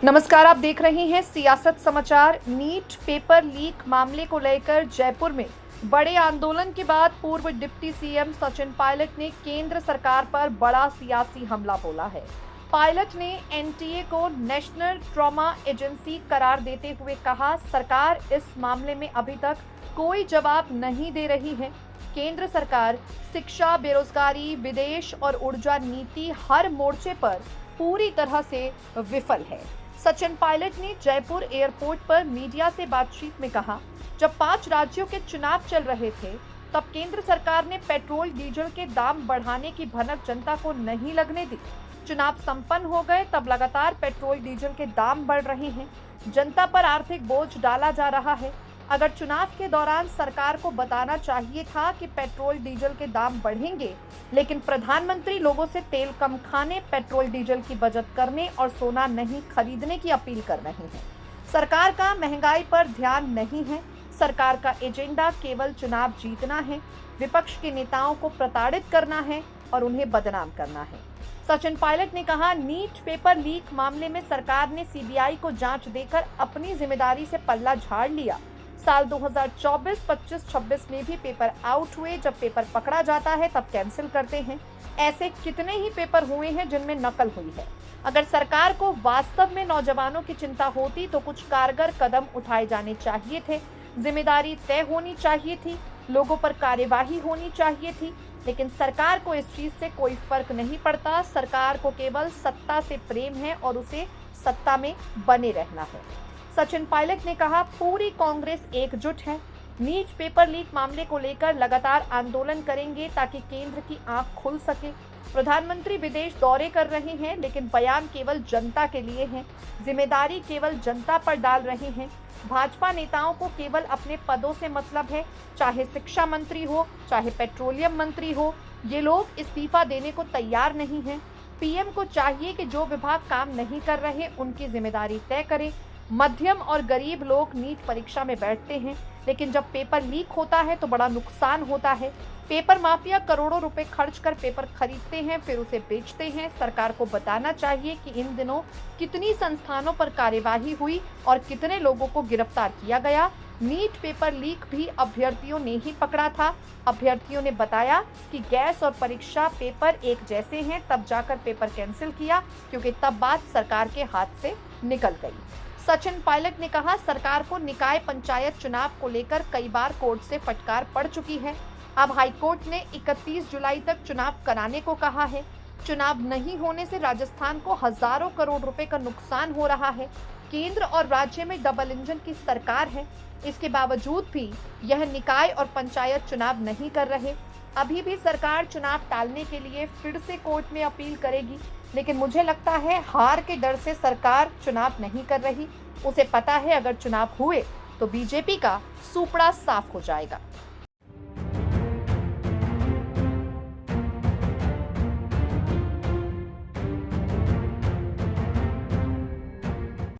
नमस्कार, आप देख रहे हैं सियासत समाचार। नीट पेपर लीक मामले को लेकर जयपुर में बड़े आंदोलन के बाद पूर्व डिप्टी सीएम सचिन पायलट ने केंद्र सरकार पर बड़ा सियासी हमला बोला है। पायलट ने एनटीए को नेशनल ट्रॉमा एजेंसी करार देते हुए कहा, सरकार इस मामले में अभी तक कोई जवाब नहीं दे रही है। केंद्र सरकार शिक्षा, बेरोजगारी, विदेश और ऊर्जा नीति हर मोर्चे पर पूरी तरह से विफल है। सचिन पायलट ने जयपुर एयरपोर्ट पर मीडिया से बातचीत में कहा, जब 5 राज्यों के चुनाव चल रहे थे तब केंद्र सरकार ने पेट्रोल डीजल के दाम बढ़ाने की भनक जनता को नहीं लगने दी। चुनाव संपन्न हो गए तब लगातार पेट्रोल डीजल के दाम बढ़ रहे हैं। जनता पर आर्थिक बोझ डाला जा रहा है। अगर चुनाव के दौरान सरकार को बताना चाहिए था कि पेट्रोल डीजल के दाम बढ़ेंगे, लेकिन प्रधानमंत्री लोगों से तेल कम खाने, पेट्रोल डीजल की बचत करने और सोना नहीं खरीदने की अपील कर रहे हैं। सरकार का महंगाई पर ध्यान नहीं है। सरकार का एजेंडा केवल चुनाव जीतना है, विपक्ष के नेताओं को प्रताड़ित करना है और उन्हें बदनाम करना है। सचिन पायलट ने कहा, नीट पेपर लीक मामले में सरकार ने सीबीआई को जांच देकर अपनी जिम्मेदारी से पल्ला झाड़ लिया। साल 2024, 25, 26 में भी पेपर आउट हुए। जब पेपर पकड़ा जाता है तब कैंसिल करते हैं। ऐसे कितने ही पेपर हुए हैं जिनमें नकल हुई है। अगर सरकार को वास्तव में नौजवानों की चिंता होती तो कुछ कारगर कदम उठाए जाने चाहिए थे। जिम्मेदारी तय होनी चाहिए थी, लोगों पर कार्यवाही होनी चाहिए थी, लेकिन सरकार को इस चीज से कोई फर्क नहीं पड़ता। सरकार को केवल सत्ता से प्रेम है और उसे सत्ता में बने रहना है। सचिन पायलट ने कहा, पूरी कांग्रेस एकजुट है। नीट पेपर लीक मामले को लेकर लगातार आंदोलन करेंगे ताकि केंद्र की आंख खुल सके। प्रधानमंत्री विदेश दौरे कर रहे हैं, लेकिन बयान केवल जनता के लिए हैं। जिम्मेदारी केवल जनता पर डाल रहे हैं। भाजपा नेताओं को केवल अपने पदों से मतलब है, चाहे शिक्षा मंत्री हो, चाहे पेट्रोलियम मंत्री हो। ये लोग इस्तीफा देने को तैयार नहीं हैं। पीएम को चाहिए कि जो विभाग काम नहीं कर रहे उनकी जिम्मेदारी तय करे। मध्यम और गरीब लोग नीट परीक्षा में बैठते हैं, लेकिन जब पेपर लीक होता है तो बड़ा नुकसान होता है। पेपर माफिया करोड़ों रुपए खर्च कर पेपर खरीदते हैं, फिर उसे बेचते हैं। सरकार को बताना चाहिए कि इन दिनों कितनी संस्थानों पर कार्यवाही हुई और कितने लोगों को गिरफ्तार किया गया। नीट पेपर लीक भी अभ्यर्थियों ने ही पकड़ा था। अभ्यर्थियों ने बताया कि गैस और परीक्षा पेपर एक जैसे हैं, तब जाकर पेपर कैंसिल किया क्योंकि तब बात सरकार के हाथ से निकल गई। सचिन पायलट ने कहा, सरकार को निकाय पंचायत चुनाव को लेकर कई बार कोर्ट से फटकार पड़ चुकी है। अब हाईकोर्ट ने 31 जुलाई तक चुनाव कराने को कहा है। चुनाव नहीं होने से राजस्थान को हजारों करोड़ रुपए का नुकसान हो रहा है। केंद्र और राज्य में डबल इंजन की सरकार है। इसके बावजूद भी यह निकाय और पंचायत चुनाव नहीं कर रहे। अभी भी सरकार चुनाव टालने के लिए फिर से कोर्ट में अपील करेगी, लेकिन मुझे लगता है हार के डर से सरकार चुनाव नहीं कर रही। उसे पता है अगर चुनाव हुए तो बीजेपी का सूपड़ा साफ हो जाएगा।